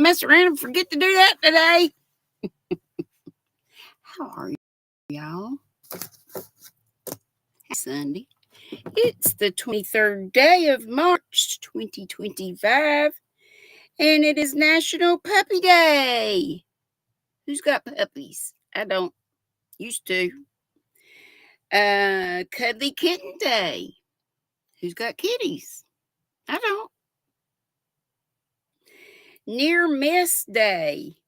mess around and forget to do that today. How are you, y'all? Sunday. It's the 23rd day of March 2025, and it is National Puppy Day. Who's got puppies? I don't. Used to. Cuddly Kitten Day. Who's got kitties? I don't. Near Miss Day.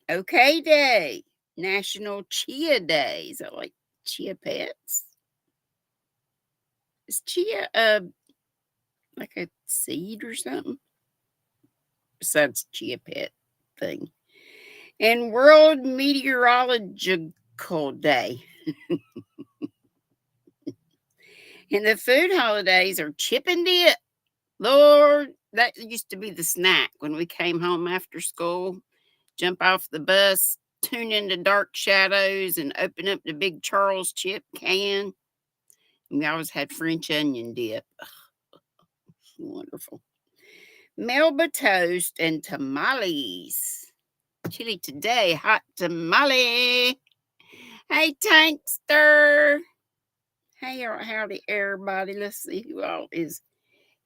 Okay Day. National Chia Day. Is that like chia pets? Is chia like a seed or something? Besides chia pet thing. And World Meteorological Day. And the food holidays are chip and dip. Lord, that used to be the snack when we came home after school. Jump off the bus, tune into dark shadows, and open up the big Charles chip can. And we always had French onion dip. Wonderful. Melba toast and tamales. Chili today, hot tamale. Hey, Tankster. Hey, howdy, everybody. Let's see who all is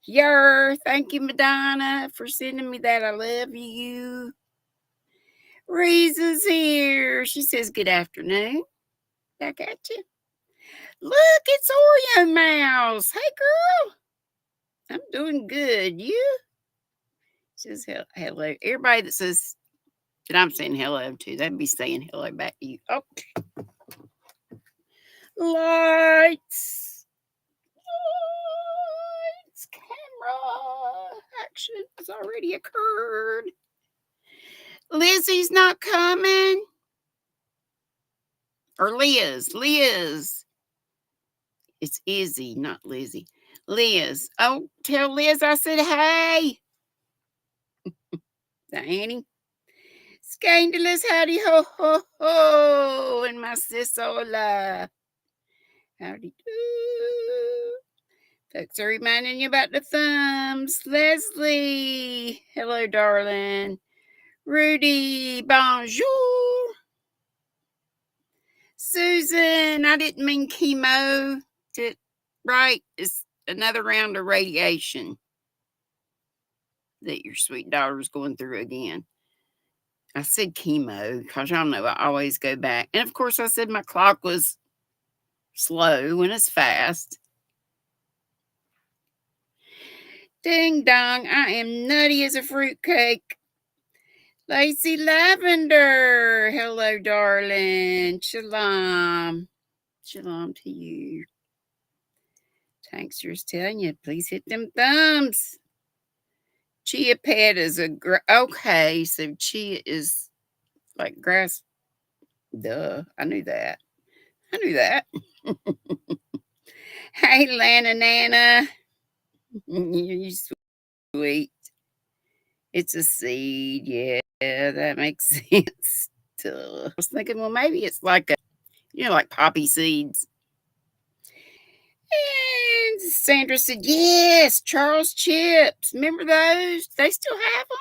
here. Thank you, Madonna, for sending me that. I love you. Reeza's here. She says, good afternoon. Back at you. Look, it's Oreo Mouse. Hey, girl. I'm doing good. You? Says hello. Everybody that says that I'm saying hello to, that'd be saying hello back to you. Oh. Lights. Lights. Camera. Action has already occurred. Lizzie's not coming. Or Liz. It's Izzy, not Lizzie. Liz. Oh, tell Liz I said hey. Deni. Scandalous howdy ho ho ho. And my sis Ola. Howdy do. Folks are reminding you about the thumbs. Leslie. Hello, darling. Rudy. Bonjour. Susan. I didn't mean chemo. Right? It's another round of radiation that your sweet daughter's going through again. I said chemo because y'all know I always go back. And of course, I said my clock was slow when it's fast. Ding dong, I am nutty as a fruitcake. Lacey Lavender, hello, darling. Shalom. Shalom to you. Tankster's telling you, please hit them thumbs. Chia pet is okay, so chia is like grass. Duh, I knew that. Hey, Lana Nana. You're sweet. It's a seed. Yeah, that makes sense. Duh. I was thinking, well, maybe it's like like poppy seeds. And Sandra said, yes, Charles chips. Remember those? They still have them?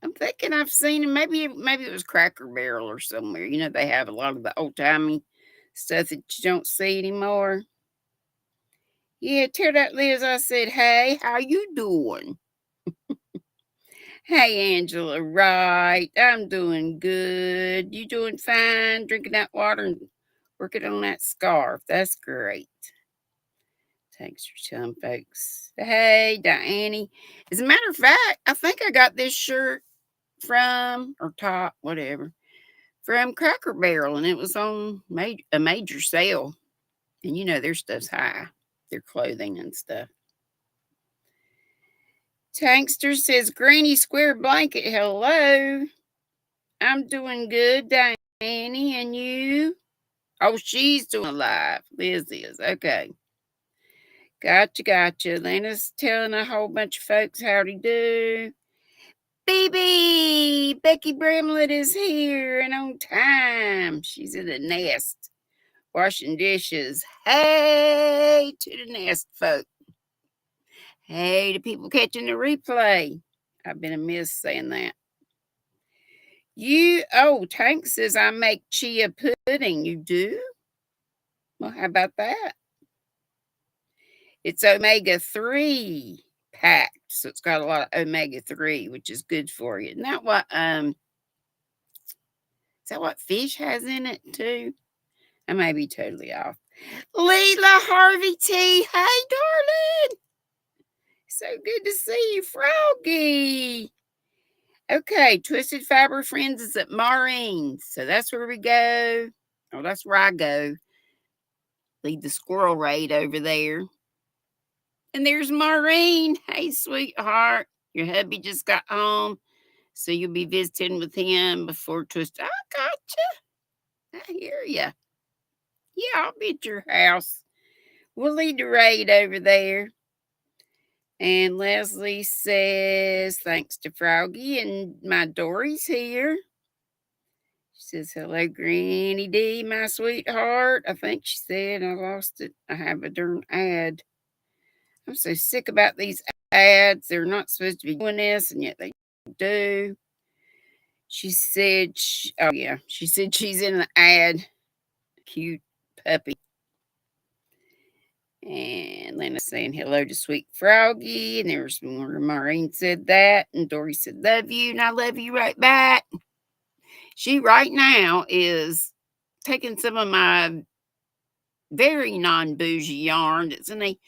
I'm thinking I've seen them. Maybe it was Cracker Barrel or somewhere. They have a lot of the old-timey stuff that you don't see anymore. Yeah, tell that Liz I said, hey, how you doing? Hey, Angela, right. I'm doing good. You doing fine? Drinking that water and working on that scarf. That's great. Thanks for telling folks. Hey, Diane. As a matter of fact, I think I got this shirt from, or top, whatever, from Cracker Barrel, and it was on a major sale. And their stuff's high, their clothing and stuff. Tankster says, Granny Square Blanket, hello. I'm doing good, Diane, and you? Oh, she's doing alive. Liz is. Okay. Gotcha. Lena's telling a whole bunch of folks howdy do. Baby, Becky Bramlett is here and on time. She's in the nest, washing dishes. Hey to the nest, folk. Hey to people catching the replay. I've been amiss saying that. Tank says I make chia pudding. You do? Well, how about that? It's omega-3 packed, so it's got a lot of omega-3, which is good for you. Isn't that what is that what fish has in it too? I may be totally off. Leela Harvey T. Hey, darling. So good to see you, Froggy. Okay, Twisted Fiber Friends is at Maureen's. So that's where we go. Oh, that's where I go. Lead the squirrel raid over there. And there's Maureen. Hey, sweetheart. Your hubby just got home. So you'll be visiting with him before Twisted. I gotcha. I hear ya. Yeah, I'll be at your house. We'll lead the raid over there. And Leslie says, thanks to Froggy, and my Dory's here. She says, hello, GrannyDee, my sweetheart. I think she said, I lost it. I have a darn ad. I'm so sick about these ads. They're not supposed to be doing this, and yet they do. She said, she said she's in the ad. Cute puppy. And Lena's saying hello to Sweet Froggy. And there's more. Maureen said that. And Dory said, love you. And I love you right back. She right now is taking some of my very non-bougie yarn. It's in a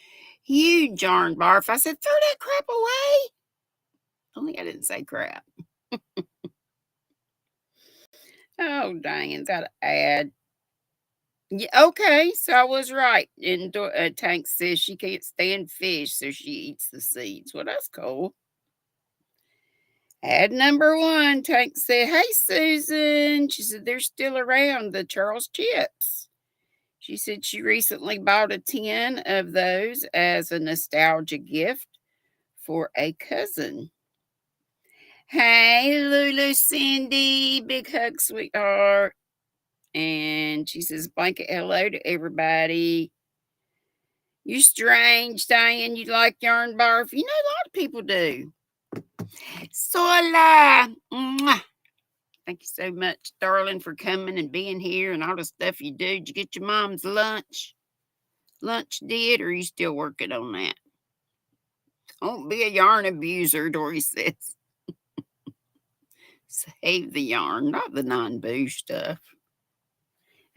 huge yarn barf. I said, throw that crap away. Only I didn't say crap. Oh, dang. It's got to add. Yeah, okay, so I was right. And Tank says she can't stand fish, so she eats the seeds. Well, that's cool. Ad number 1, Tank said, hey, Susan. She said, they're still around, the Charles chips. She said she recently bought a tin of those as a nostalgia gift for a cousin. Hey, Lulu Cindy. Big hug, sweetheart. And she says, blanket hello to everybody. You strange, Diane. You like yarn barf? You know, a lot of people do. Sola. Mwah. Thank you so much, darling, for coming and being here and all the stuff you do. Did you get your mom's lunch? Lunch did, or are you still working on that? Don't be a yarn abuser, Dory says. Save the yarn, not the non-boo stuff.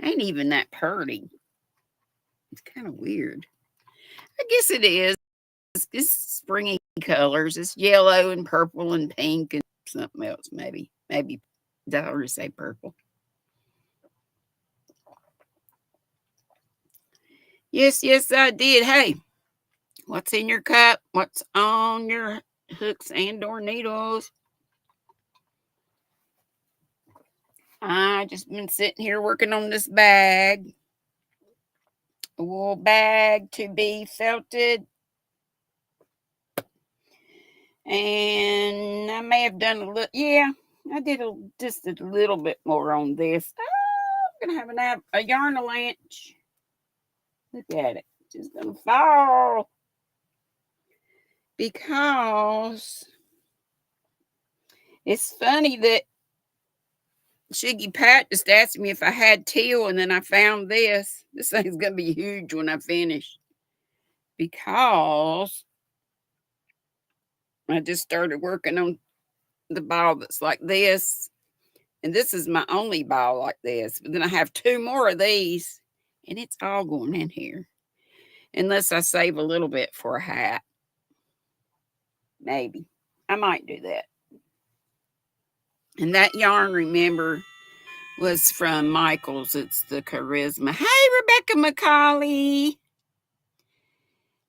Ain't even that pretty. It's kind of weird. I guess it is. It's springy colors. It's yellow and purple and pink and something else, maybe. Maybe. Did I already say purple? Yes, I did. Hey, what's in your cup? What's on your hooks and or needles? I just been sitting here working on this bag. A wool bag to be felted. And I may have done a little, I did just a little bit more on this. Oh, I'm going to have a yarn avalanche. Look at it. Just going to fall. Because it's funny that Shiggy Pat just asked me if I had teal, and then I found this. This thing's going to be huge when I finish. Because I just started working on the ball that's like this. And this is my only ball like this. But then I have 2 more of these. And it's all going in here. Unless I save a little bit for a hat. Maybe. I might do that. And that yarn, remember, was from Michael's. It's the Charisma. Hey, Rebecca McCauley.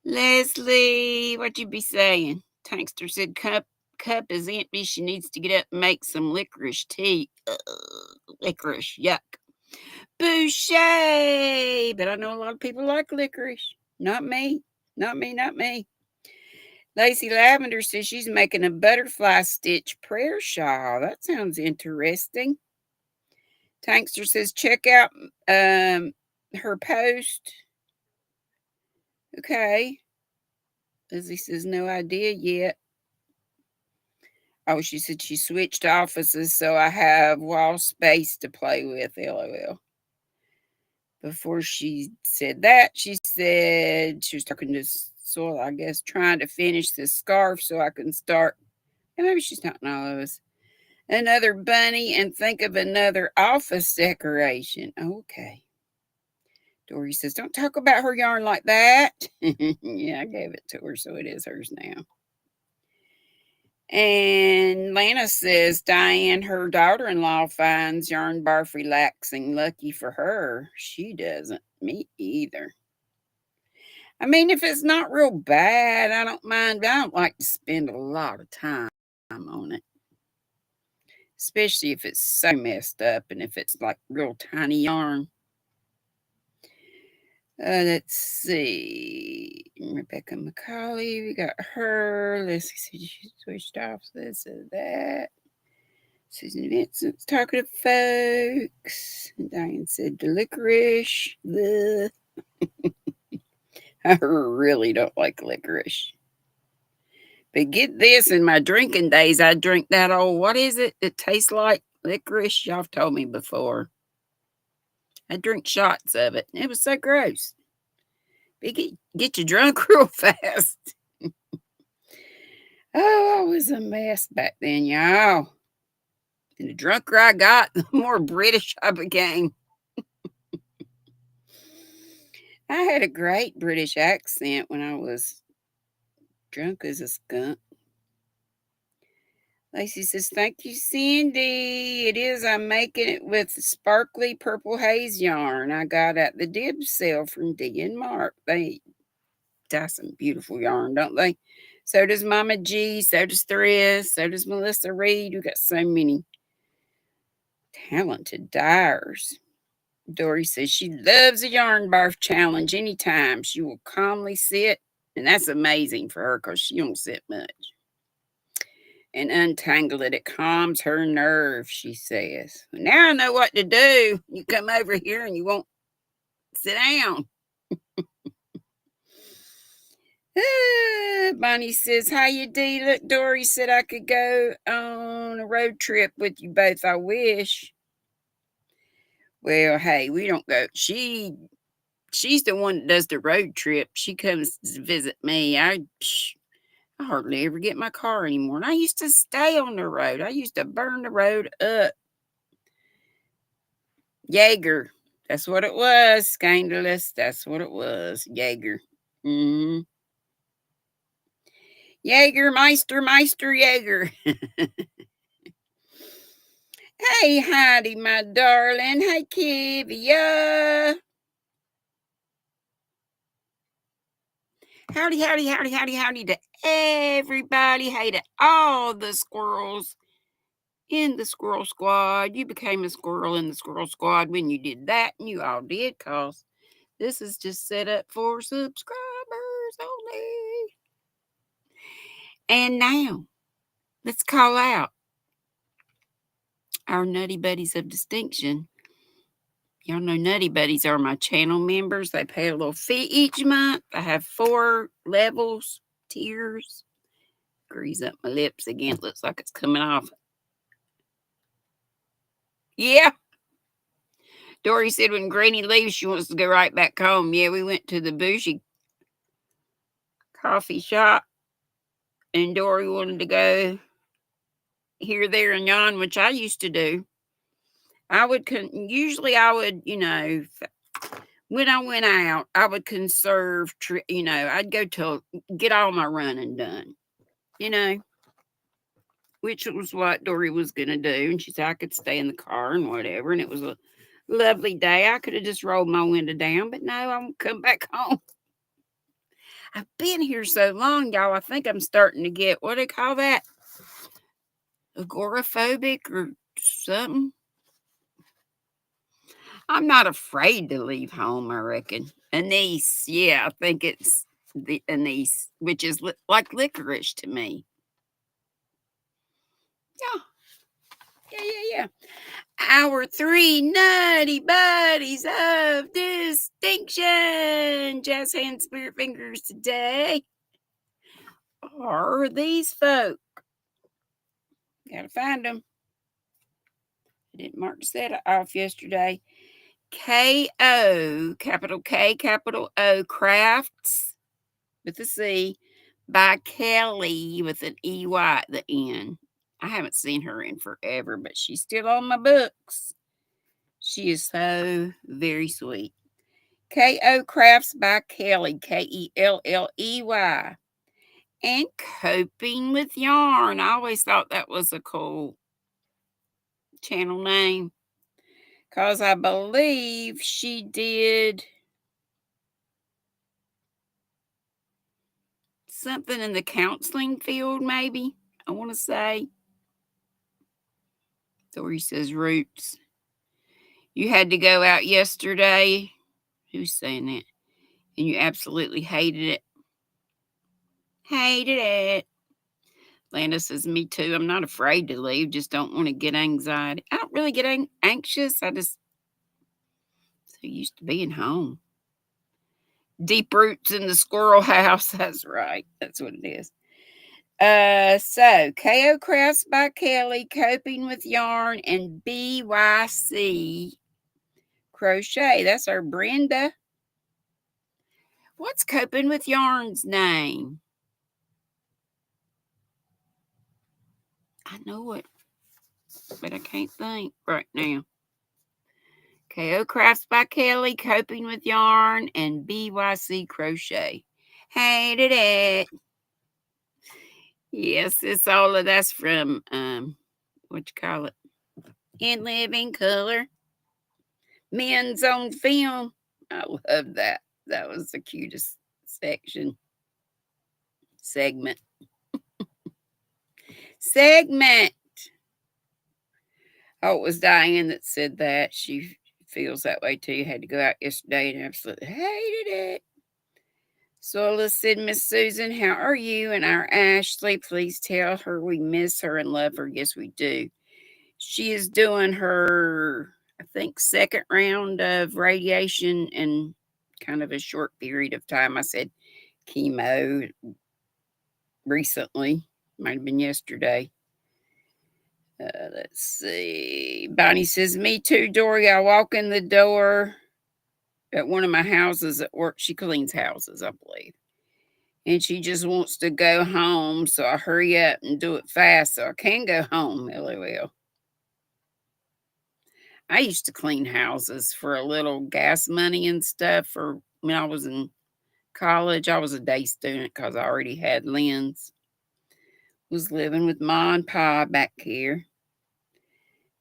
Leslie, what you be saying? Tankster said cup is empty. She needs to get up and make some licorice tea. Licorice, yuck. Boucher. But I know a lot of people like licorice. Not me. Not me. Lacey Lavender says she's making a butterfly stitch prayer shawl. That sounds interesting. Tankster says check out her post. Okay. Lizzie says no idea yet. Oh, she said she switched offices, so I have wall space to play with, LOL. Before she said that, she said she was talking to Soil, I guess, trying to finish this scarf so I can start. And maybe she's talking to all of us. Another bunny and think of another office decoration. Okay. Dory says, don't talk about her yarn like that. Yeah, I gave it to her, so it is hers now. And Lana says, Diane, her daughter-in-law finds yarn barf relaxing. Lucky for her. She doesn't. Me either. I mean, if it's not real bad, I don't mind. But I don't like to spend a lot of time on it. Especially if it's so messed up and if it's like real tiny yarn. Let's see. Rebecca McCauley, we got her. Let's see, she switched off this and that. Susan Vincent's talking to folks. Diane said the licorice. Bleh. I really don't like licorice. But get this, in my drinking days, I drink that old, what is it that tastes like licorice? Y'all have told me before. I drink shots of it. It was so gross. Get you drunk real fast. Oh, I was a mess back then, y'all. And the drunker I got, the more British I became. I had a great British accent when I was drunk as a skunk. Lacey says, thank you, Cindy. It is. I'm making it with sparkly purple haze yarn I got at the Dibs sale from Dee and Mark. They dye some beautiful yarn, don't they? So does Mama G. So does Thriz. So does Melissa Reed. We got so many talented dyers. Dory says she loves a yarn barf challenge anytime. She will calmly sit, and that's amazing for her because she don't sit much. And untangle it. It calms her nerves, she says. Now I know what to do. You come over here and you won't sit down. Bonnie says, hi, you Dee. Look, Dory said I could go on a road trip with you both. I wish. Well, hey, we don't go. She's the one that does the road trip. She comes to visit me. I hardly ever get my car anymore. And I used to stay on the road. I used to burn the road up. Jaeger. That's what it was. Scandalous. That's what it was. Jaeger. Mm-hmm. Jaeger, Meister, Jaeger. Hey, Heidi, my darling. Hey, Kivia. Howdy to everybody. Hey to all the squirrels in the squirrel squad. You became a squirrel in the squirrel squad when you did that, and you all did, cause this is just set up for subscribers only. And now, let's call out our Nutty Buddies of Distinction. Y'all know Nutty Buddies are my channel members. They pay a little fee each month. I have 4 levels, tiers. Grease up my lips again. It looks like it's coming off. Yeah. Dory said when Granny leaves, she wants to go right back home. Yeah, we went to the bougie coffee shop, and Dory wanted to go here, there, and yon, which I used to do. Usually I would, when I went out, I would conserve, I'd go to get all my running done, which was what Dory was going to do. And she said I could stay in the car and whatever. And it was a lovely day. I could have just rolled my window down, but no, I'm going to come back home. I've been here so long, y'all. I think I'm starting to get, what do they call that? Agoraphobic or something. I'm not afraid to leave home, I reckon. Anise, yeah, I think it's the anise, which is like licorice to me. Yeah. Our 3 nutty buddies of distinction, jazz hands, spirit fingers today, are these folk. Gotta find them. I didn't mark the set off yesterday. K-O, capital K, capital O, Crafts with a C, by Kelly with an E-Y at the end. I haven't seen her in forever, but she's still on my books. She is so very sweet. K-O Crafts by Kelly, K-E-L-L-E-Y. And Coping with Yarn. I always thought that was a cool channel name because I believe she did something in the counseling field, maybe. I want to say. Dory says Roots. You had to go out yesterday. Who's saying that? And you absolutely hated it. Hated it. Lana says, me too. I'm not afraid to leave. Just don't want to get anxiety. I don't really get anxious. I just so used to being home. Deep roots in the squirrel house. That's right. That's what it is. So KO Crafts by Kelly, Coping with Yarn, and BYC Crochet. That's our Brenda. What's Coping with Yarn's name? I know it, but I can't think right now. KO Crafts by Kelly, Coping with Yarn, and BYC Crochet. Hated it. Yes, it's all of that's from what you call it? In Living Color. Men's on Film. I love that. That was the cutest segment. Oh, it was Diane that said that. She feels that way too. Had to go out yesterday and absolutely hated it. So let's said, Miss Susan, how are you? And our Ashley, please tell her we miss her and love her. Yes, we do. She is doing her, I think, second round of radiation in kind of a short period of time. I said chemo recently, might have been yesterday. Let's see. Bonnie says, me too, Dory. I walk in the door at one of my houses at work. She cleans houses, I believe. And she just wants to go home. So I hurry up and do it fast so I can go home. LOL. I used to clean houses for a little gas money and stuff for when I was in college. I was a day student because I already had Lynn's. Was living with Ma and Pa back here.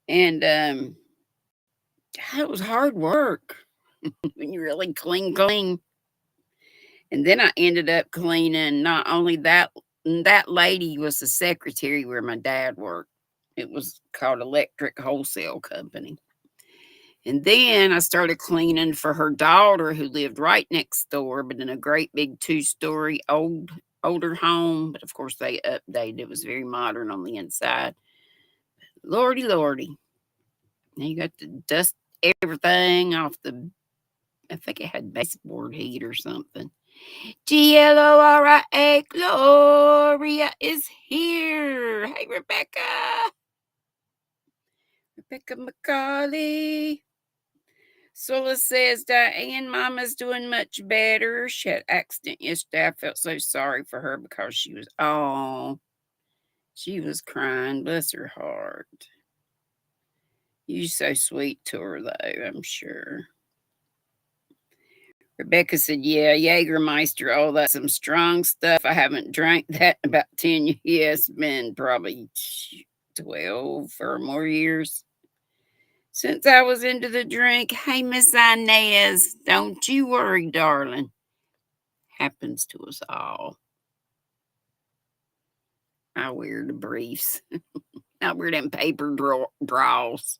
And it was hard work when you really clean. And then I ended up cleaning not only that lady was the secretary where my dad worked. It was called Electric Wholesale Company. And then I started cleaning for her daughter who lived right next door, but in a great big 2-story older home. But of course they updated. It was very modern on the inside. Lordy. Now you got to dust everything off I think it had baseboard heat or something. Gloria, Gloria is here. Hey, Rebecca. Rebecca McCauley. Sola says, Diane, Mama's doing much better. She had an accident yesterday. I felt so sorry for her because she was crying. Bless her heart. You're so sweet to her, though, I'm sure. Rebecca said, yeah, Jägermeister, all that, some strong stuff. I haven't drank that in about 10 years. It's been probably 12 or more years since I was into the drink. Hey, Miss Inez, don't you worry, darling. Happens to us all. I wear the briefs. I wear them paper draws.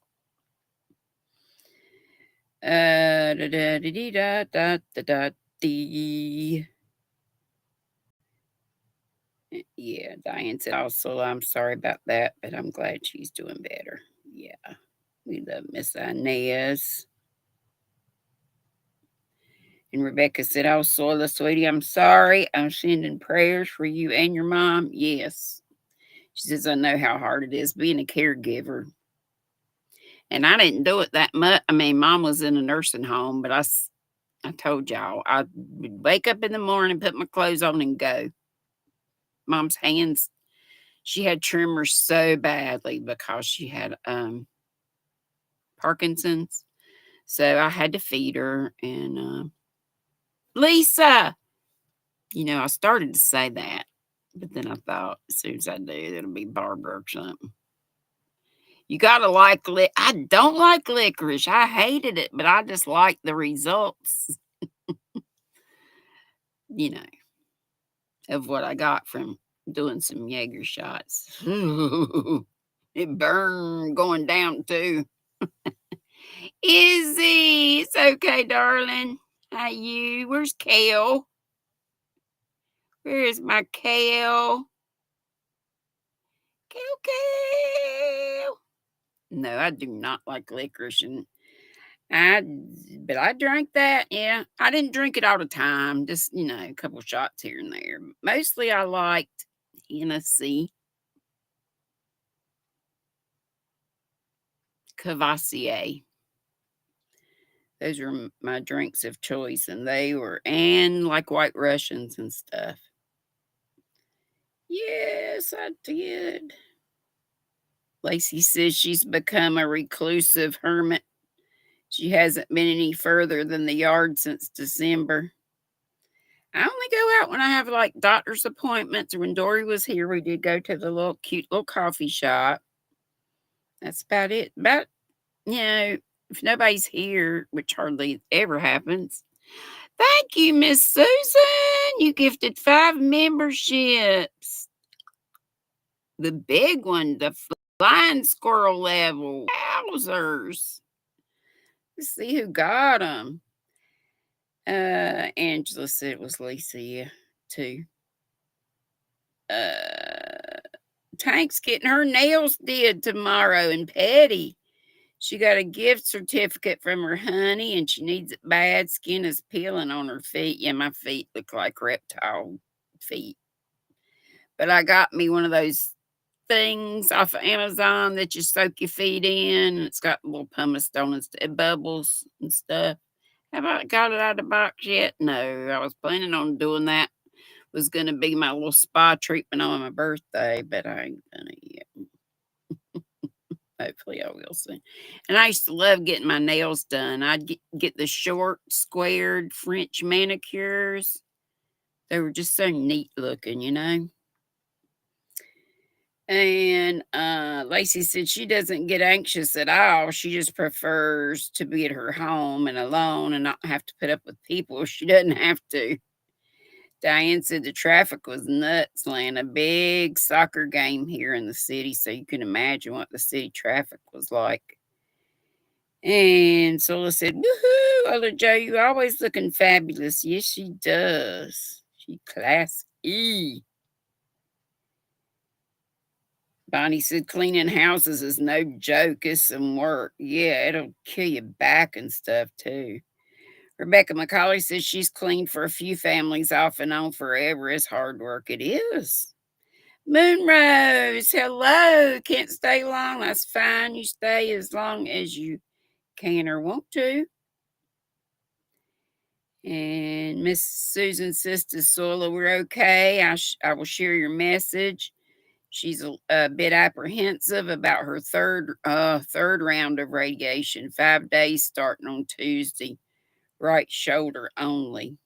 Da da da da da da da dee. Yeah, Diane said also, I'm sorry about that, but I'm glad she's doing better. Yeah, we love Miss Inez. And Rebecca said, oh, Sola, sweetie, I'm sorry. I'm sending prayers for you and your mom. Yes, She says, I know how hard it is being a caregiver. And I didn't do it that much. I mean, Mom was in a nursing home, but I told y'all, I would wake up in the morning, put my clothes on, and go. Mom's hands, she had tremors so badly because she had Parkinson's. So I had to feed her. And Lisa, I started to say that, but then I thought, as soon as I do, it'll be Barbara or something. You gotta like I don't like licorice. I hated it, but I just like the results, you know, of what I got from doing some Jaeger shots. It burned going down too. Izzy, it's okay, darling. How you? Where's Kale? Where is my Kale? Kale. No, I do not like licorice, and but I drank that. Yeah, I didn't drink it all the time. Just a couple shots here and there. Mostly, I liked Hennessy, Cavassier. Those were my drinks of choice, and like White Russians and stuff. Yes, I did. Lacey says she's become a reclusive hermit. She hasn't been any further than the yard since December. I only go out when I have like doctor's appointments. Or when Dory was here, we did go to the cute little coffee shop. That's about it. If nobody's here, which hardly ever happens. Thank you, Miss Susan. You gifted 5 memberships. The big one, the flying squirrel level. Wowzers. Let's see who got them. Angela said it was Lisa, too. Tank's getting her nails did tomorrow, and Petty. She got a gift certificate from her honey, and she needs it bad. Skin is peeling on her feet. Yeah, my feet look like reptile feet. But I got me one of those things off of Amazon that you soak your feet in, and it's got little pumice donuts, bubbles and stuff. Have I got it out of the box yet? No, I was planning on doing that. Was going to be my little spa treatment on my birthday, but I ain't done it yet. Hopefully I will soon. And I used to love getting my nails done. I'd get the short, squared French manicures. They were just so neat looking, And Lacey said she doesn't get anxious at all. She just prefers to be at her home and alone and not have to put up with people. She doesn't have to. Diane said the traffic was nuts, laying a big soccer game here in the city, so you can imagine what the city traffic was like. And Sola said, woohoo, Ola Joe, you always looking fabulous. Yes, she does. She classy. Bonnie said cleaning houses is no joke. It's some work. Yeah, it'll kill your back and stuff, too. Rebecca McCauley says she's cleaned for a few families off and on forever. It's hard work. It is. Moonrose, hello. Can't stay long. That's fine. You stay as long as you can or want to. And Miss Susan says to Sola, we're okay. I will share your message. She's a bit apprehensive about her third round of radiation. 5 days starting on Tuesday. Right shoulder only.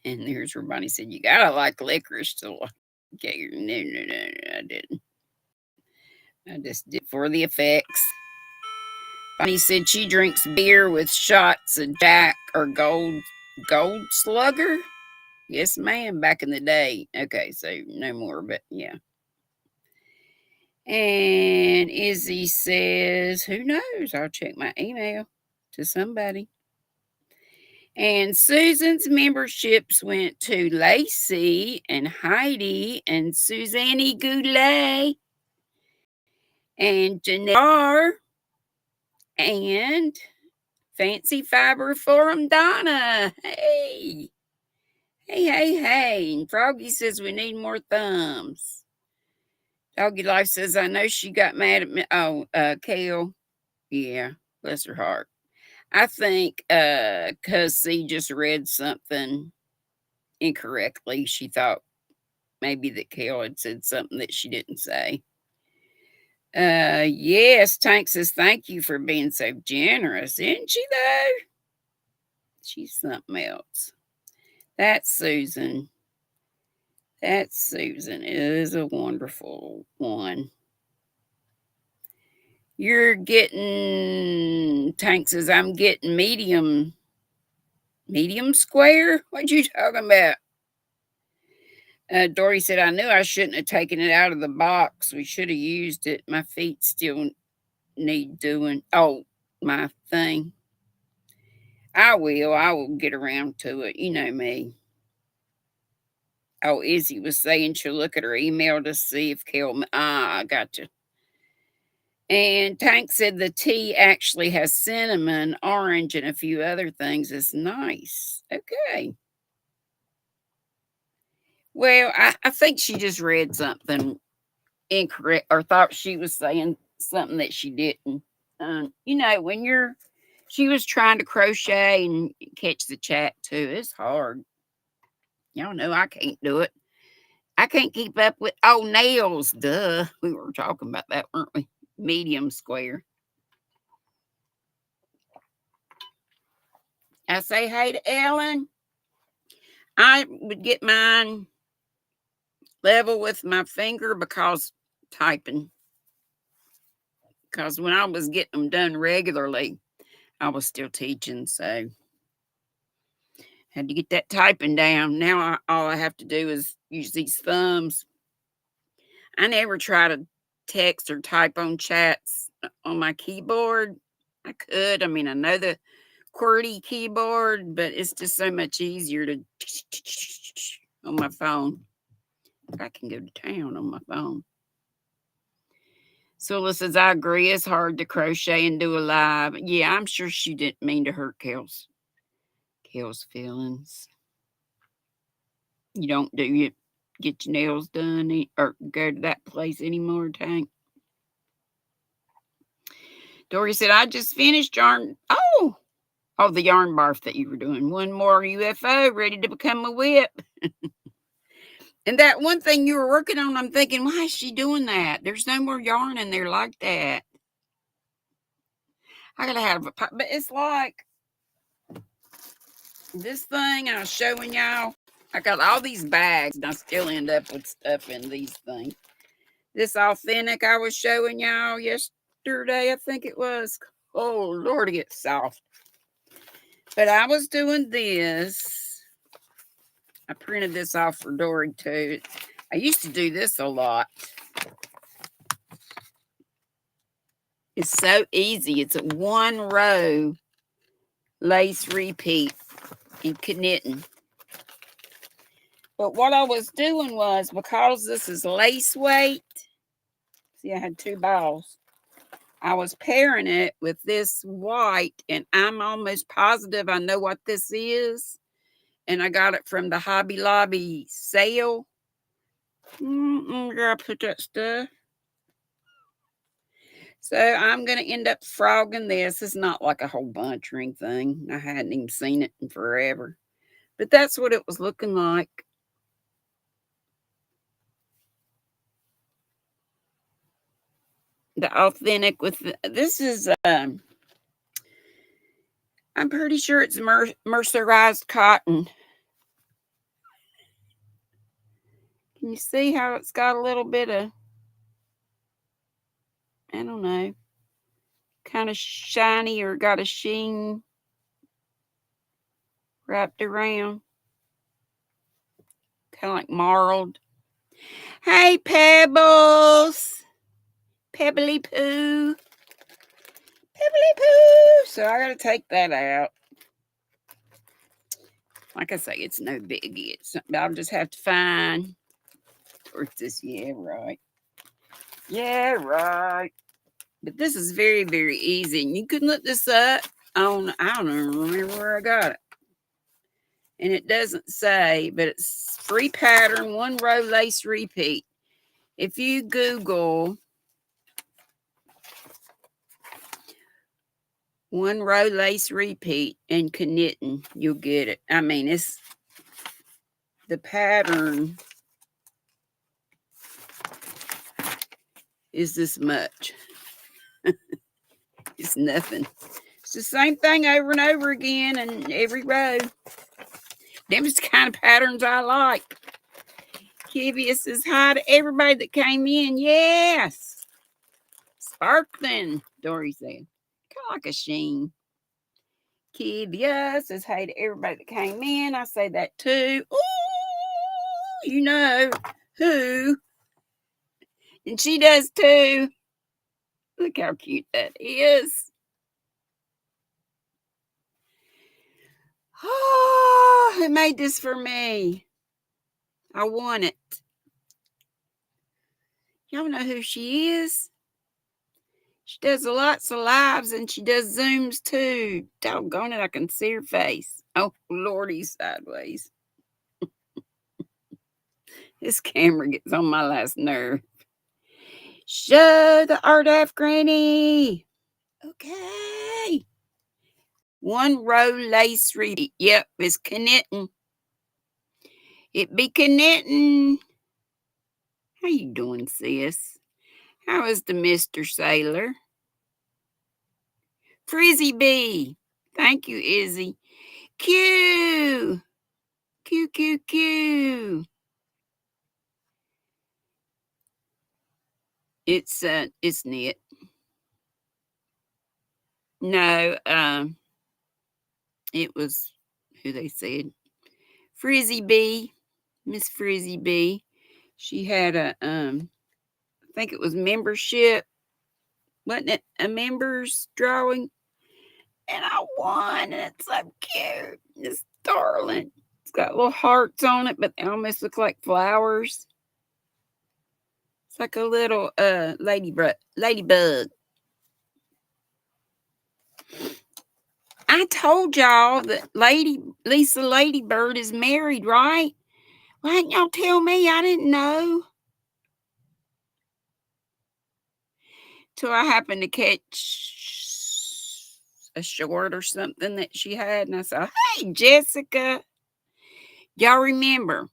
And there's where Bonnie said, you gotta like licorice to like it. No, I didn't. I just did for the effects. Bonnie said she drinks beer with shots of Jack or Gold Slugger. Yes, ma'am, back in the day. Okay, so no more, but yeah. And Izzy says, who knows? I'll check my email to somebody. And Susan's memberships went to Lacey and Heidi and Suzanne Goulet and Janelle and Fancy Fiber Forum Donna. Hey. And Froggy says we need more thumbs. Doggy Life says, I know she got mad at me. Oh, Kale. Yeah, bless her heart. I think because C just read something incorrectly. She thought maybe that Kale had said something that she didn't say. Yes, Tank says, thank you for being so generous. Isn't she, though? She's something else. That's Susan. That's Susan. It is a wonderful one. You're getting, Tank says, I'm getting medium square? What you talking about? Dory said, I knew I shouldn't have taken it out of the box. We should have used it. My feet still need doing. Oh, my thing. I will get around to it. You know me. Oh, Izzy was saying she'll look at her email to see if Kel. I gotcha. And Tank said the tea actually has cinnamon, orange, and a few other things. It's nice. Okay. Well, I think she just read something incorrect or thought she was saying something that she didn't. When she was trying to crochet and catch the chat too. It's hard. Y'all know I can't do it. I can't keep up with, nails. Duh. We were talking about that, weren't we? Medium square. I say hey to Ellen. I would get mine level with my finger because typing. Because when I was getting them done regularly, I was still teaching, so had to get that typing down. Now all I have to do is use these thumbs. I never try to text or type on chats on my keyboard. I could. I mean, I know the QWERTY keyboard, but it's just so much easier to on my phone. I can go to town on my phone. Sula says, I agree. It's hard to crochet and do a live. Yeah, I'm sure she didn't mean to hurt Kel's feelings. You don't get your nails done or go to that place anymore, Tank? Dory said, I just finished yarn. Oh, the yarn barf that you were doing. One more UFO ready to become a whip. And that one thing you were working on, I'm thinking, why is she doing that? There's no more yarn in there like that. I gotta have but it's like this thing I was showing y'all. I got all these bags and I still end up with stuff in these things. This authentic I was showing y'all yesterday, I think it was. Oh, Lord, it gets soft. But I was doing this. I printed this off for Dory, too. I used to do this a lot. It's so easy. It's a one row lace repeat in knitting. But what I was doing was, because this is lace weight, see, I had two balls. I was pairing it with this white, and I'm almost positive I know what this is. And I got it from the Hobby Lobby sale. Where I put that stuff. So I'm going to end up frogging this. It's not like a whole bunch or anything. I hadn't even seen it in forever. But that's what it was looking like. The authentic with this is I'm pretty sure it's mercerized cotton. Can you see how it's got a little bit of, I don't know, kind of shiny or got a sheen wrapped around, kind of like marled. Hey, Pebbles, Pebbly Poo. So I gotta take that out. Like I say, it's no biggie. I'll just have to find towards this. Yeah, right. But this is very, very easy. And you can look this up on, I don't even remember where I got it. And it doesn't say, but it's free pattern, one row lace repeat. If you Google one row lace repeat and knitting, you'll get it. I mean, it's the pattern is this much. It's nothing. It's the same thing over and over again in every row. Them's the kind of patterns I like. Kivia says hi to everybody that came in. Yes. Sparkling, Dory said. Kind of like a sheen. Kivia says hey to everybody that came in. I say that too. Ooh, you know who. And she does too. Look how cute that is. Oh, who made this for me? I want it. Y'all know who she is? She does lots of lives and she does Zooms too. Doggone it, I can see her face. Oh, Lordy, sideways. This camera gets on my last nerve. Show the art of Granny. Okay. One row lace repeat. Yep, it's knitting. It be knitting. How you doing, sis? How is the Mr. Sailor? Frizzy Bee. Thank you, Izzy. Q. Q, Q, Q. It's knit. No, it was who they said. Frizzy Bee. Miss Frizzy Bee. She had a I think it was membership. Wasn't it a members drawing? And I won, and it's so cute. It's darling. It's got little hearts on it, but they almost look like flowers. It's like a little ladybug. I told y'all that Lisa Ladybird is married, right? Why didn't y'all tell me? I didn't know. Till I happened to catch a short or something that she had, and I said, hey, Jessica. Y'all remember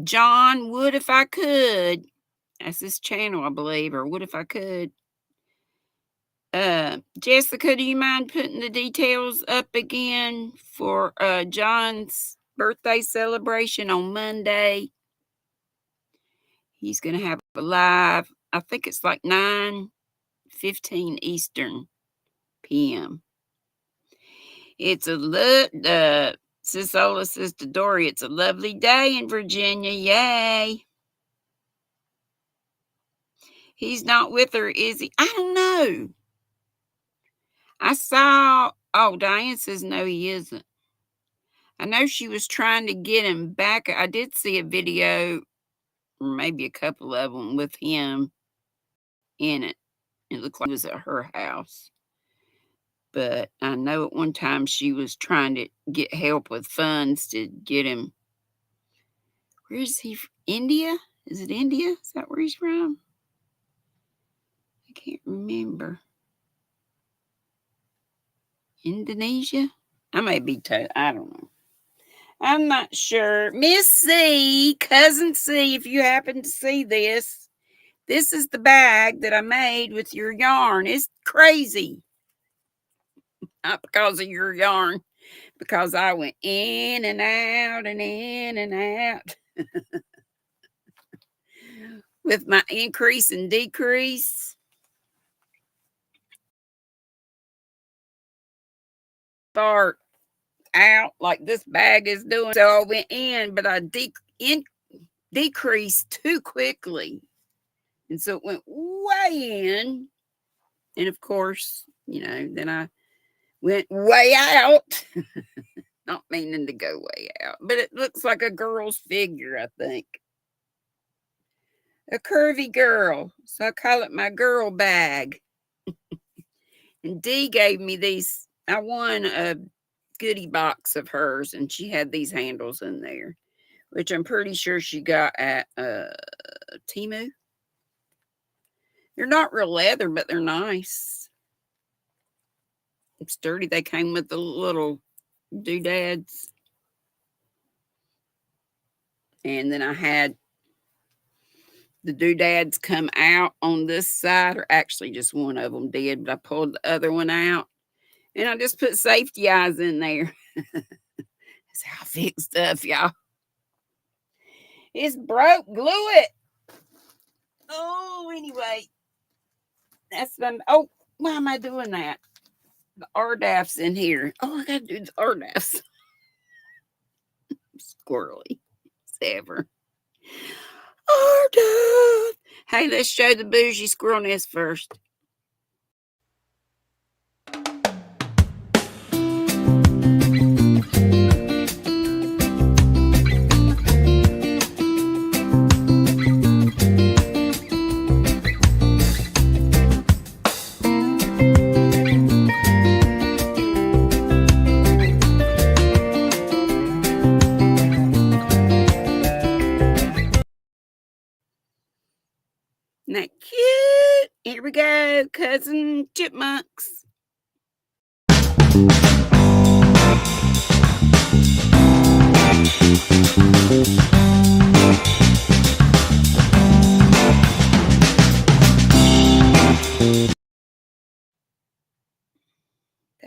John Would If I Could. That's his channel, I believe, or What If I Could. Jessica, do you mind putting the details up again for John's birthday celebration on Monday? He's going to have a live, I think it's like 9:15 Eastern PM. It's Sisola says to Dory, it's a lovely day in Virginia. Yay. He's not with her, is he? I don't know. I saw, Diane says no, he isn't. I know she was trying to get him back. I did see a video, or maybe a couple of them, with him in it. It looked like it was at her house. But I know at one time she was trying to get help with funds to get him. Where is he from? India? Is it India? Is that where he's from? I can't remember. Indonesia? I may be I don't know. I'm not sure. Miss C, Cousin C, if you happen to see this, this is the bag that I made with your yarn. It's crazy. Not because of your yarn, because I went in and out and in and out with my increase and decrease. Start out like this bag is doing. So I went in, but I decreased too quickly. And so it went way in. And of course, then I went way out. Not meaning to go way out, but it looks like a girl's figure, I think. A curvy girl. So I call it my girl bag. And Dee gave me these. I won a goodie box of hers, and she had these handles in there. which I'm pretty sure she got at Temu. They're not real leather, but they're nice. It's sturdy. They came with the little doodads. And then I had the doodads come out on this side, or actually just one of them did, but I pulled the other one out. And I just put safety eyes in there. That's how I fix stuff, y'all. It's broke. Glue it. Oh, anyway. That's done. Oh, why am I doing that? The RDAF's in here. Oh, I got to do the RDAFs. Squirrely as ever. RDAF. Hey, let's show the bougie squirrel nest first. Isn't that cute? Here we go, cousin chipmunks. Did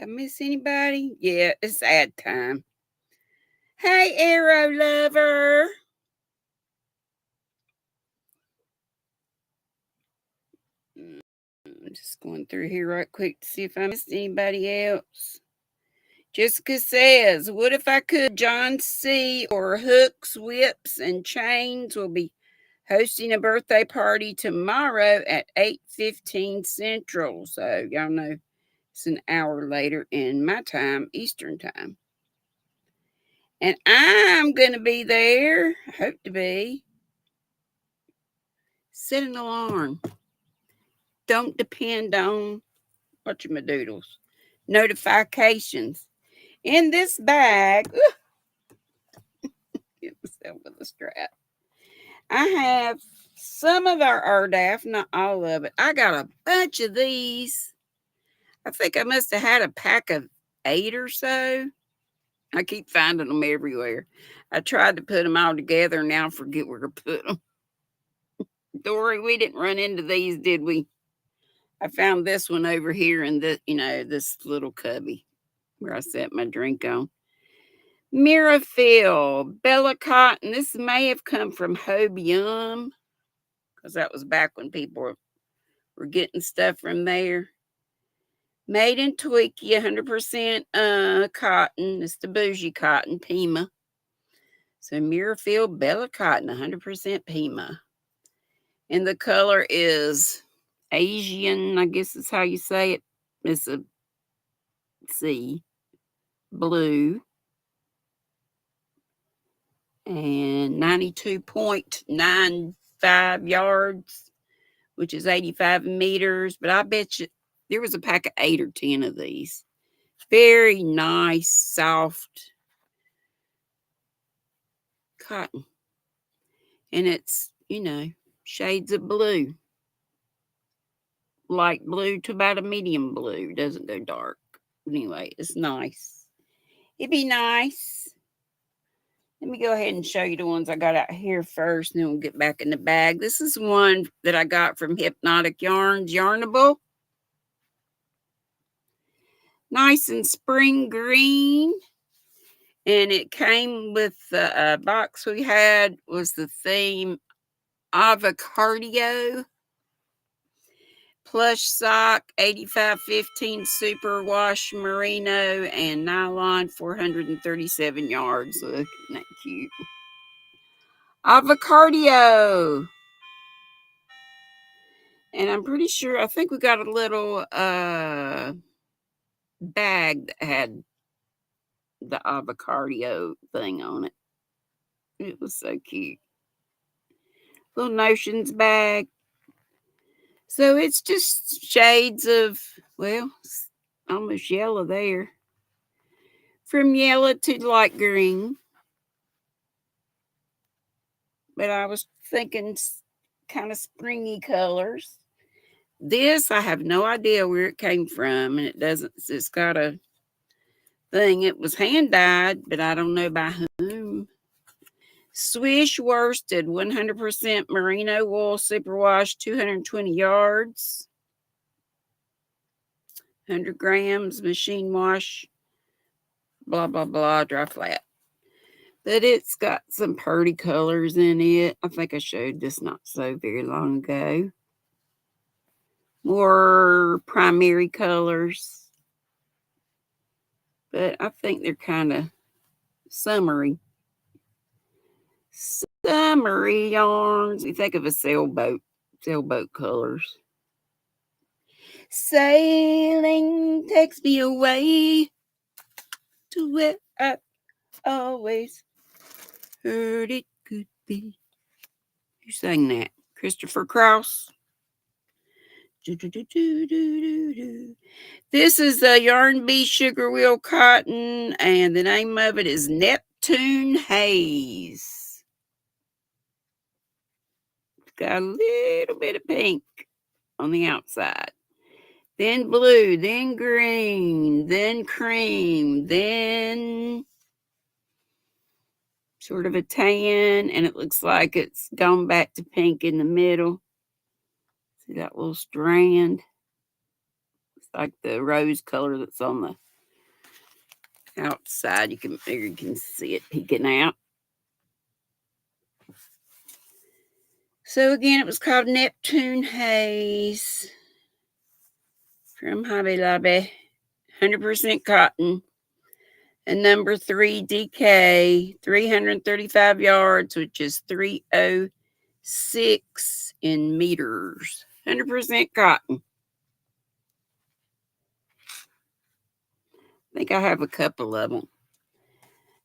I miss anybody? Yeah, it's ad time. Hey, arrow lover. I'm just going through here right quick to see if I missed anybody else. Jessica says, what if I could? John C. or Hooks, Whips, and Chains will be hosting a birthday party tomorrow at 8:15 Central. So y'all know it's an hour later in my time, Eastern time. And I'm going to be there. I hope to be. Set an alarm. Don't depend on whatchamadoodles. Notifications. In this bag, get myself with a strap. I have some of our RDAF, not all of it. I got a bunch of these. I think I must have had a pack of 8 or so. I keep finding them everywhere. I tried to put them all together and now I forget where to put them. Dory, we didn't run into these, did we? I found this one over here in the, this little cubby where I set my drink on. Mirafill, Bella Cotton. This may have come from Hobium because that was back when people were getting stuff from there. Made in Tweaky, 100% cotton. It's the bougie cotton, Pima. So Mirafill, Bella Cotton, 100% Pima. And the color is Asian, I guess is how you say it. It's a blue. And 92.95 yards, which is 85 meters. But I bet you there was a pack of 8 or 10 of these. Very nice, soft cotton. And it's, shades of blue. Light blue to about a medium blue. It doesn't go dark. Anyway, it's nice. It'd be nice. Let me go ahead and show you the ones I got out here first, and then we'll get back in the bag. This is one that I got from Hypnotic Yarns, Yarnable. Nice and spring green. And it came with the box we had was the theme Avocado. Plush sock, 8515 super wash merino, and nylon, 437 yards. Look, isn't that cute? Avocado. And I'm pretty sure, I think we got a little bag that had the avocado thing on it. It was so cute. Little Notions bag. So it's just shades of, well, almost yellow there. From yellow to light green. but I was thinking kind of springy colors. This, I have no idea where it came from, and it doesn't, it's got a thing. It was hand dyed, but I don't know by whom. Swish worsted 100% merino wool superwash, 220 yards, 100 grams, machine wash, blah, blah, blah, dry flat. But it's got some pretty colors in it. I think I showed this not so very long ago. More primary colors. But I think they're kind of summery. Summery yarns. You think of a sailboat colors. Sailing takes me away to where I always heard it could be. Who sang that? Christopher Cross. This is a Yarn Bee Sugar Wheel Cotton, and the name of it is Neptune Haze. It's got a little bit of pink on the outside. Then blue, then green, then cream, then sort of a tan, and it looks like it's gone back to pink in the middle. See that little strand? It's like the rose color that's on the outside. You can see it peeking out. So again, it was called Neptune Haze from Hobby Lobby. 100% cotton. And number 3 DK, 335 yards, which is 306 in meters. 100% cotton. I think I have a couple of them.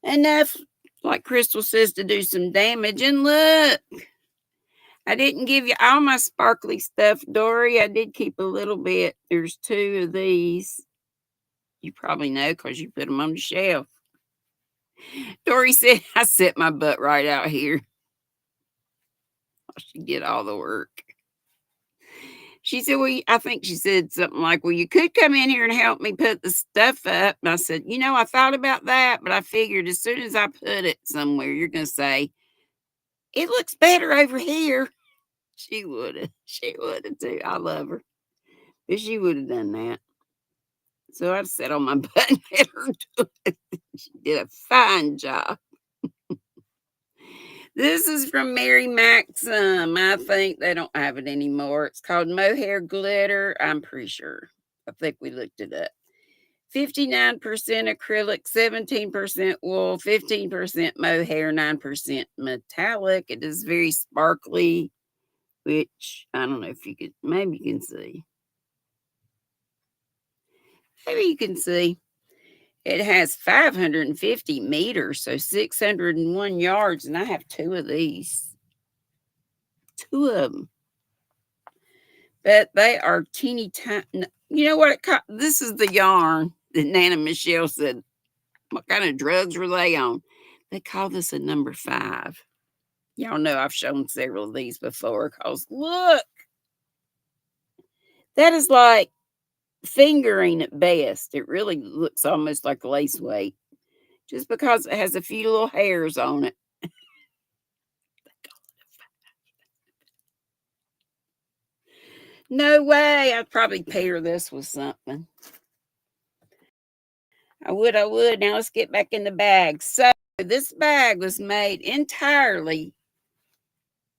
Enough, like Crystal says, to do some damage. And look, I didn't give you all my sparkly stuff, Dory. I did keep a little bit. There's 2 of these. You probably know because you put them on the shelf. Dory said, I set my butt right out here. I should get all the work. She said, well, I think she said something like, well, you could come in here and help me put the stuff up. And I said, I thought about that, but I figured as soon as I put it somewhere, you're going to say, it looks better over here. She would have too. I love her. But she would have done that. So I sat on my butt and let her do it. She did a fine job. This is from Mary Maxim. I think they don't have it anymore. It's called Mohair Glitter. I'm pretty sure. I think we looked it up. 59% acrylic, 17% wool, 15% mohair, 9% metallic. It is very sparkly, which I don't know if you could, maybe you can see. Maybe you can see. It has 550 meters, so 601 yards, and I have 2 of these. 2 of them. But they are teeny tiny. You know what? This is the yarn that Nana Michelle said. What kind of drugs were they on? They call this a number 5. Y'all know I've shown several of these before because look, that is like fingering at best. It really looks almost like lace weight just because it has a few little hairs on it. No way. I'd probably pair this with something. I would. Now let's get back in the bag. So this bag was made entirely.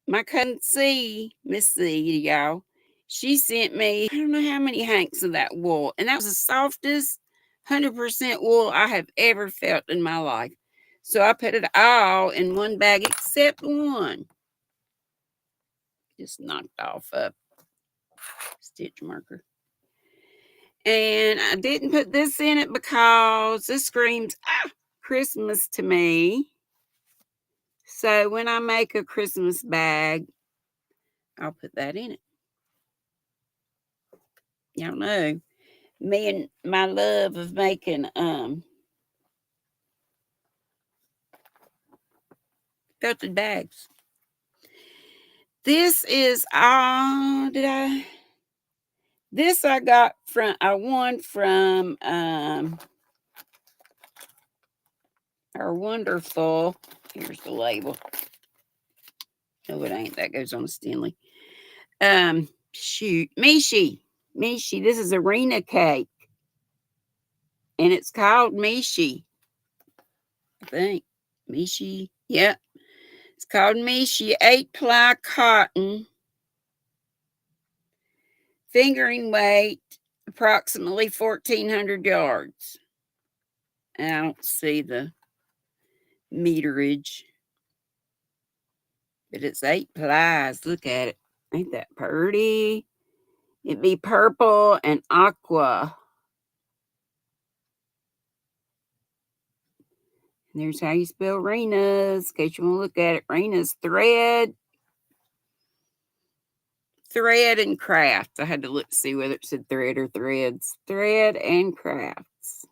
My cousin Miss C, y'all, she sent me, I don't know how many hanks of that wool. And that was the softest 100% wool I have ever felt in my life. So I put it all in one bag except one. Just knocked off a stitch marker. And I didn't put this in it because this screams Christmas to me. So when I make a Christmas bag, I'll put that in it. Y'all know me and my love of making felted bags. This is this I got from I won from our wonderful, here's the label. No, it ain't. That goes on a Stanley. Shoot. Mishi. This is arena cake. And it's called Mishi. I think. Mishi. Yep. It's called Mishi. 8-ply cotton. Fingering weight, approximately 1,400 yards. And I don't see the meterage. But it's 8 plies. Look at it. Ain't that pretty? It'd be purple and aqua. And there's how you spell Raina's. In case you want to look at it. Raina's thread and crafts. I had to look to see whether it said thread or threads. Thread and crafts.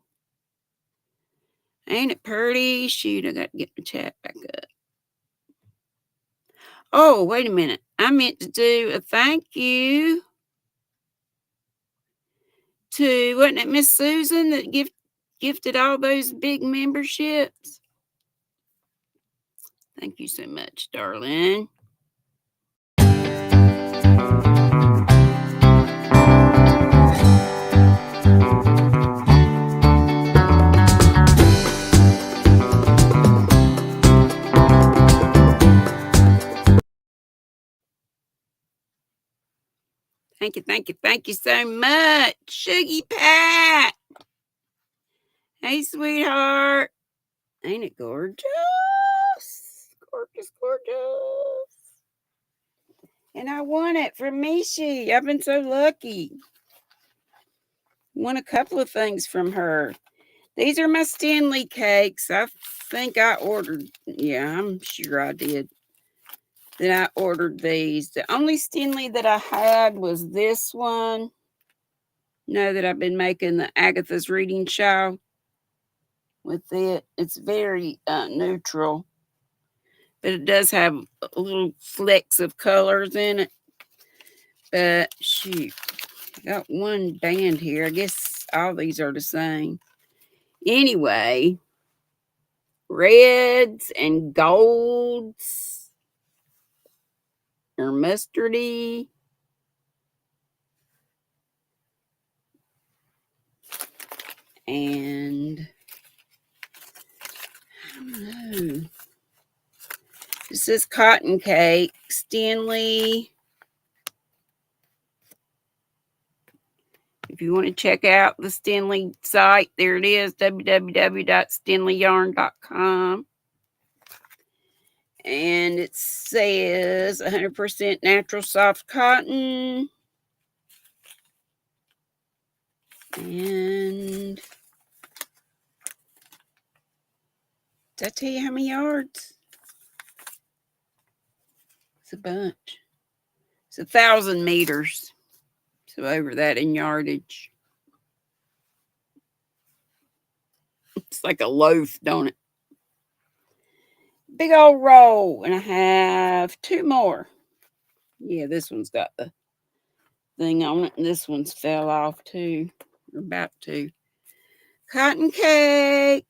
Ain't it pretty? Shoot, I got to get my chat back up. Oh, wait a minute. I meant to do a thank you to, wasn't it Miss Susan that gifted all those big memberships? Thank you so much, darling. Thank you so much, Shuggy Pat. Hey, sweetheart. Ain't it gorgeous? Gorgeous. And I won it from Mishi. I've been so lucky. Won a couple of things from her. These are my Stanley cakes. I think I ordered, yeah, I'm sure I did. That I ordered these. The only Stanley that I had was this one. Know that I've been making the Agatha's Reading Show with it. It's very neutral, but it does have little flecks of colors in it. But shoot, I got one band here. I guess all these are the same. Anyway, reds and golds or mustardy. And I don't know. This is cotton cake, Stanley. If you want to check out the Stanley site, there it is, www.stanleyyarn.com. And it says 100% natural soft cotton. And did I tell you how many yards? It's a bunch. It's 1,000 meters. So over that in yardage. It's like a loaf, don't it? Big old roll. And I have 2 more. Yeah, this one's got the thing on it. And this one's fell off too. Or about to. Cotton cake.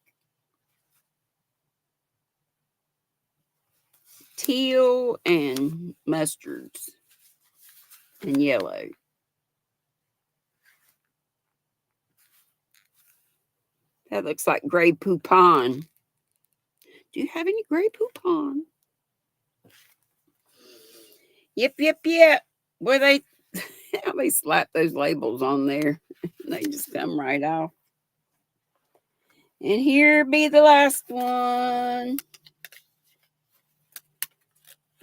Teal and mustards. And yellow. That looks like gray poupon. Do you have any gray poupon? Yep. Boy, they slap those labels on there. They just come right off. And here be the last one.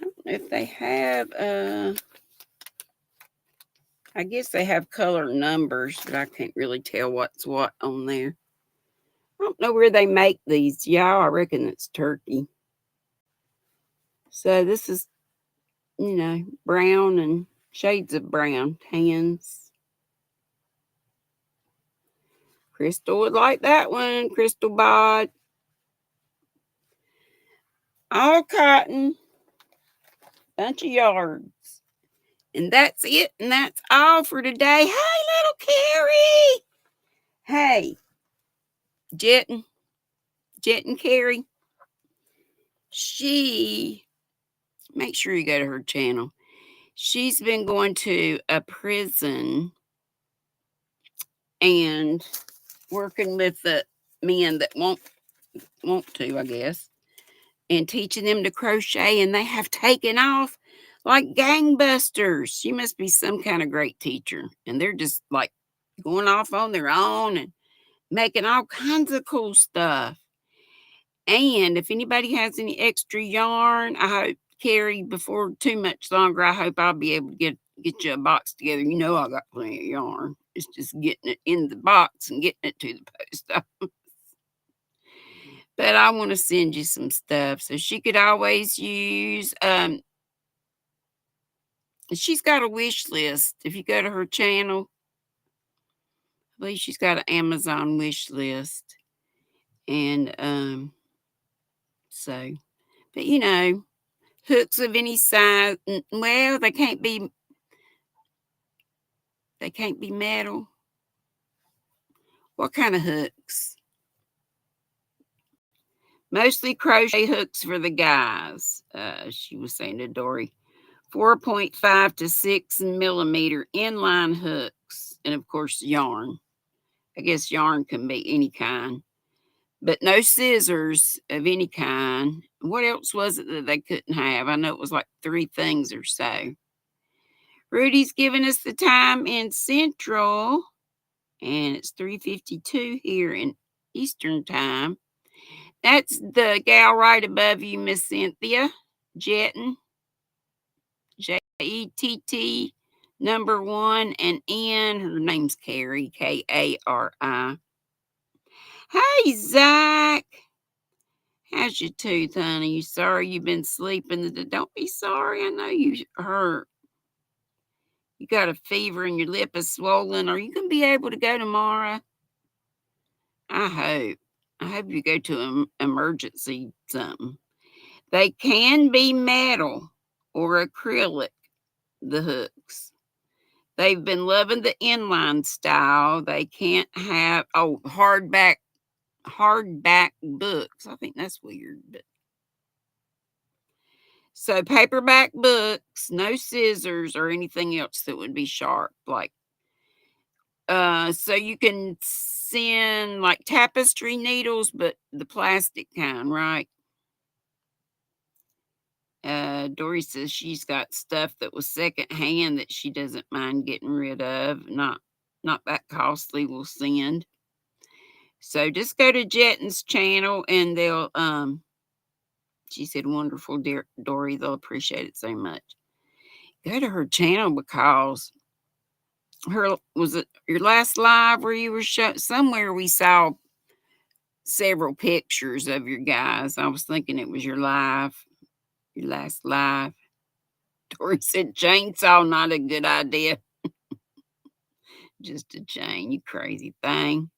I don't know if they have, I guess they have color numbers, but I can't really tell what's what on there. I don't know where they make these, y'all. I reckon it's Turkey. So this is, brown and shades of brown, tans. Crystal would like that one, Crystal Bod. All cotton. bunch of yards. And that's it, and that's all for today. Hey, little Carrie. Hey, Jet and Carrie. Make sure you go to her channel. She's been going to a prison and working with the men that won't to, I guess, and teaching them to crochet, and they have taken off like gangbusters. She must be some kind of great teacher, and they're just like going off on their own and making all kinds of cool stuff. And if anybody has any extra yarn, I hope, Carrie, before too much longer, I hope I'll be able to get you a box together. You know I got plenty of yarn. It's just getting it in the box and getting it to the post office. But I want to send you some stuff so she could always use. She's got a wish list. If you go to her channel, I believe she's got an Amazon wish list. And so, but you know, hooks of any size. Well, they can't be metal. What kind of hooks? Mostly crochet hooks for the guys. She was saying to Dory, 4.5 to 6 millimeter inline hooks, and of course yarn. I guess yarn can be any kind, but no scissors of any kind. What else was it that they couldn't have? I know it was like 3 things or so. Rudy's giving us the time in Central, and it's 3:52 here in Eastern time. That's the gal right above you, Miss Cynthia Jetton. Jett number 1 and N. Her name's Carrie, Kari. Hey, Zach. How's your tooth, honey? You sorry you've been sleeping? Don't be sorry. I know you hurt. You got a fever and your lip is swollen. Are you going to be able to go tomorrow? I hope. I hope you go to an emergency something. They can be metal or acrylic, the hooks. They've been loving the inline style. They can't have, hardback books. I think that's weird. But so paperback books, no scissors or anything else that would be sharp. Like, so you can send like tapestry needles, but the plastic kind, right? Dory says she's got stuff that was secondhand that she doesn't mind getting rid of. Not that costly, we'll send. So just go to Jetton's channel and they'll, she said, wonderful, dear Dory. They'll appreciate it so much. Go to her channel because was it your last live where you were somewhere we saw several pictures of your guys. I was thinking it was your last live. Dory said chainsaw, not a good idea. Just a chain, you crazy thing.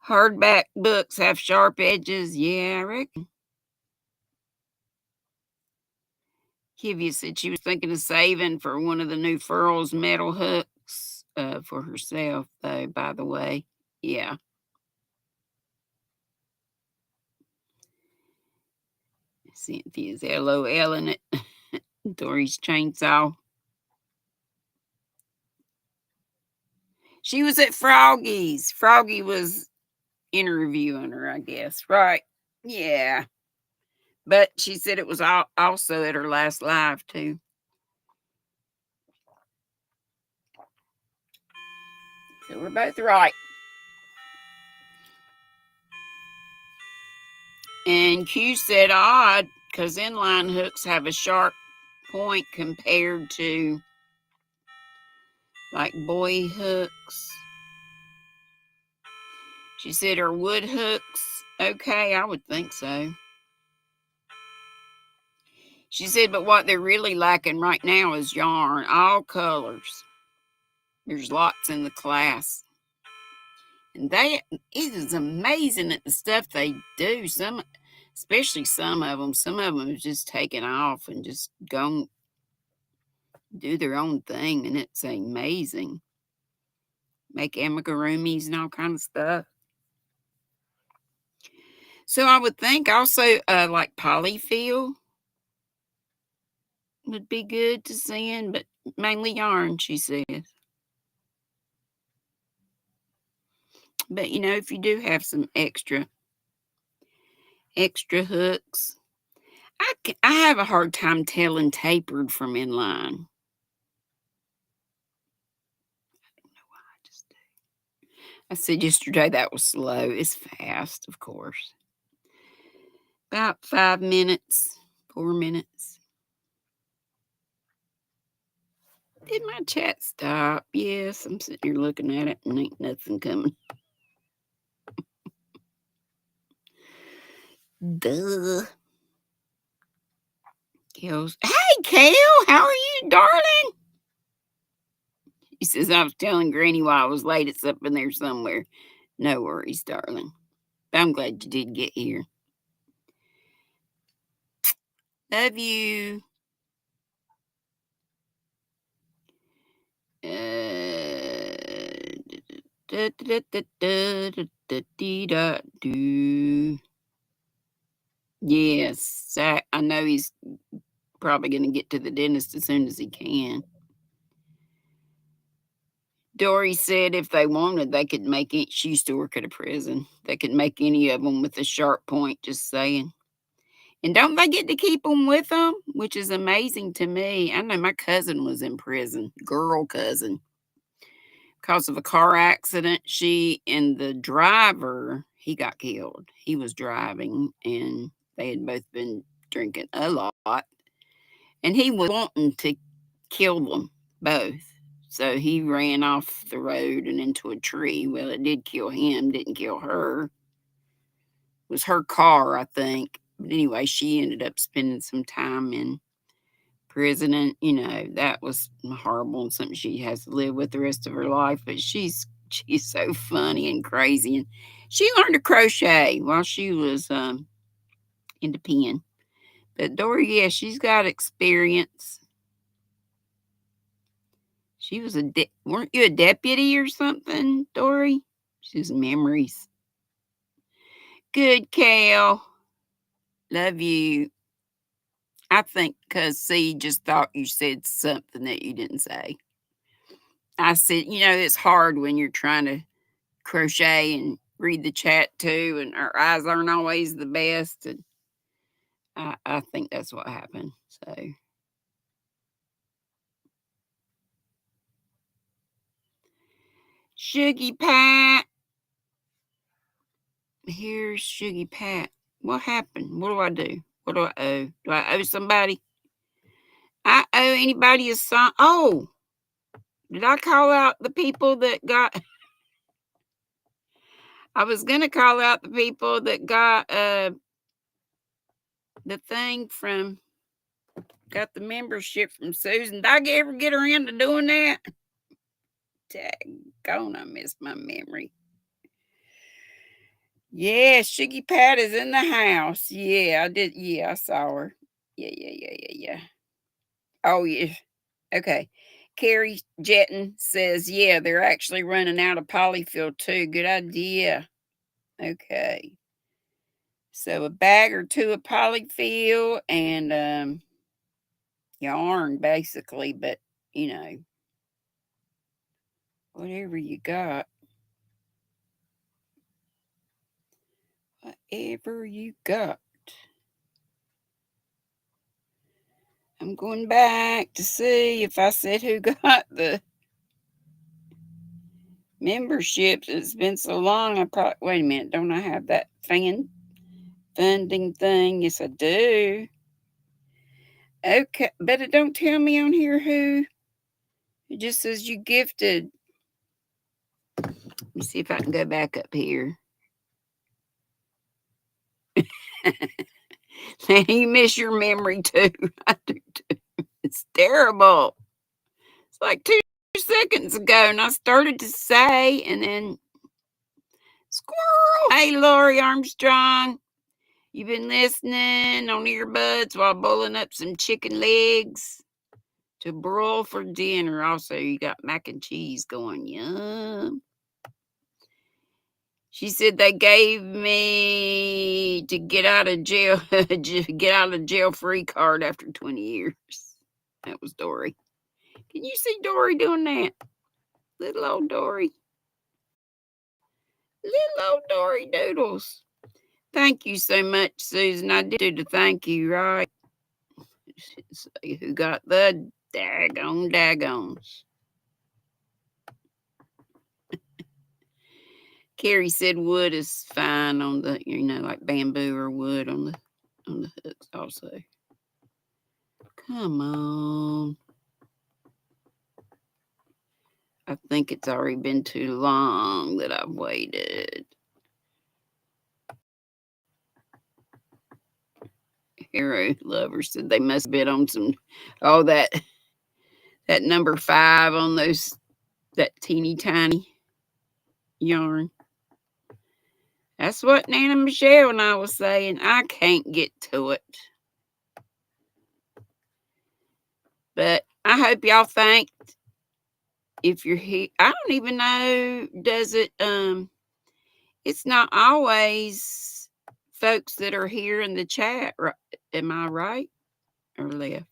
Hardback books have sharp edges. Yeah, I reckon. Kivia said she was thinking of saving for one of the new Furls metal hooks for herself, though, by the way. Yeah. Cynthia's LOL in it. Dory's chainsaw. She was at Froggy's. Froggy was interviewing her, I guess. Right. Yeah. But she said it was also at her last live, too. So we're both right. And Q said odd because inline hooks have a sharp point compared to like boy hooks. She said, are wood hooks okay? I would think so. She said, but what they're really lacking right now is yarn, all colors. There's lots in the class. And it is amazing at the stuff they do. Some Especially some of them. Some of them have just taken off and just gone do their own thing, and it's amazing. Make amigurumis and all kind of stuff. So I would think also like polyfill would be good to send, but mainly yarn, she says. But if you do have some extra hooks, I have a hard time telling tapered from inline. I said yesterday that was slow. It's fast, of course. About 5 minutes, 4 minutes. Did my chat stop? Yes, I'm sitting here looking at it and ain't nothing coming. Duh. Kale's, hey, Kale, how are you, darling? He says, I was telling Granny why I was late. It's up in there somewhere. No worries, darling. I'm glad you did get here. Love you. Yes, I know he's probably going to get to the dentist as soon as he can. Dory said if they wanted, they could make it. She used to work at a prison. They could make any of them with a sharp point, just saying. And don't they get to keep them with them? Which is amazing to me. I know my cousin was in prison, girl cousin, because of a car accident. She and the driver, he got killed. He was driving, and they had both been drinking a lot. And he was wanting to kill them both. So he ran off the road and into a tree. Well, it did kill him, didn't kill her. It was her car, I think. But anyway, she ended up spending some time in prison. And, that was horrible and something she has to live with the rest of her life. But she's so funny and crazy. And she learned to crochet while she was in the pen. But Dory, yeah, she's got experience. She was weren't you a deputy or something, Dory? She's memories. Good, Kale. Love you. I think because C just thought you said something that you didn't say. I said, it's hard when you're trying to crochet and read the chat too, and our eyes aren't always the best. And I think that's what happened. So. Shuggy Pat. Here's Shuggy Pat. What happened? What do I do? What do I owe? Do I owe somebody? I owe anybody a song? Oh, did I call out the people that got... I was going to call out the people that got the thing from... Got the membership from Susan. Did I ever get around to doing that? Daggone, I missed my memory. Yeah, Shuggy Pat is in the house. Yeah, I did. Yeah, I saw her. Yeah. Oh, yeah. Okay. Carrie Jetton says, yeah, they're actually running out of polyfill too. Good idea. Okay. So a bag or two of polyfill and yarn, basically, but whatever you got. Whatever you got. I'm going back to see if I said who got the memberships. It's been so long. Wait a minute. Don't I have that funding thing? Yes, I do. Okay, but it don't tell me on here who. It just says you gifted. Let me see if I can go back up here. You miss your memory too. I do too. It's terrible. It's like 2 seconds ago, and I started to say, and then squirrel. Hey, Lori Armstrong. You been listening on earbuds while boiling up some chicken legs to broil for dinner. Also, you got mac and cheese going. Yum. She said they gave me to get out of jail, get out of jail free card after 20 years. That was Dory. Can you see Dory doing that? Little old Dory. Little old Dory Doodles. Thank you so much, Susan. I did do the thank you, right? Say who got the daggons. Carrie said wood is fine on the, like bamboo or wood on the hooks also. Come on. I think it's already been too long that I've waited. Hero Lover said they must have been on some, that number 5 on that teeny tiny yarn. That's what Nana Michelle and I was saying. I can't get to it. But I hope y'all thanked. If you're here, I don't even know, does it, it's not always folks that are here in the chat. Am I right or left?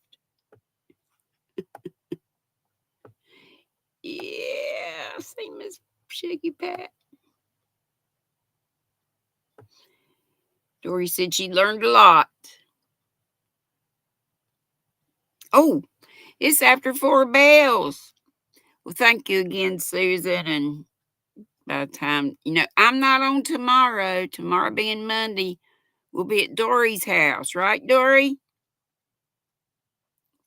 Yeah, I see Miss Shaggy Pat. Dory said she learned a lot. Oh, it's after 4 bells. Well, thank you again, Susan. And by the time, I'm not on tomorrow. Tomorrow being Monday, we'll be at Dory's house. Right, Dory?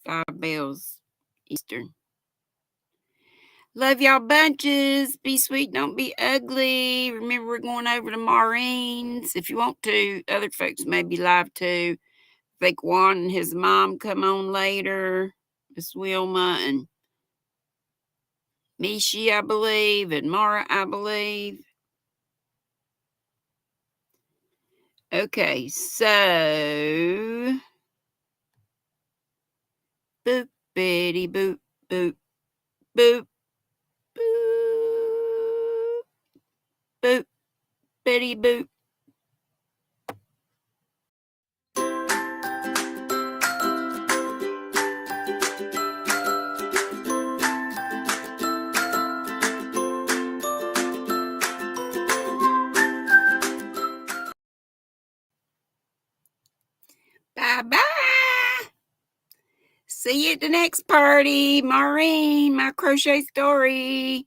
5 bells Eastern. Love y'all bunches. Be sweet. Don't be ugly. Remember, we're going over to Maureen's. If you want to, other folks may be live too. I think Juan and his mom come on later. Miss Wilma and Mishi, I believe, and Mara, I believe. Okay, so boop, bitty, boop, boop, boop, boop, boop, bitty, boop. Bye-bye. See you at the next party. Maureen, my crochet story.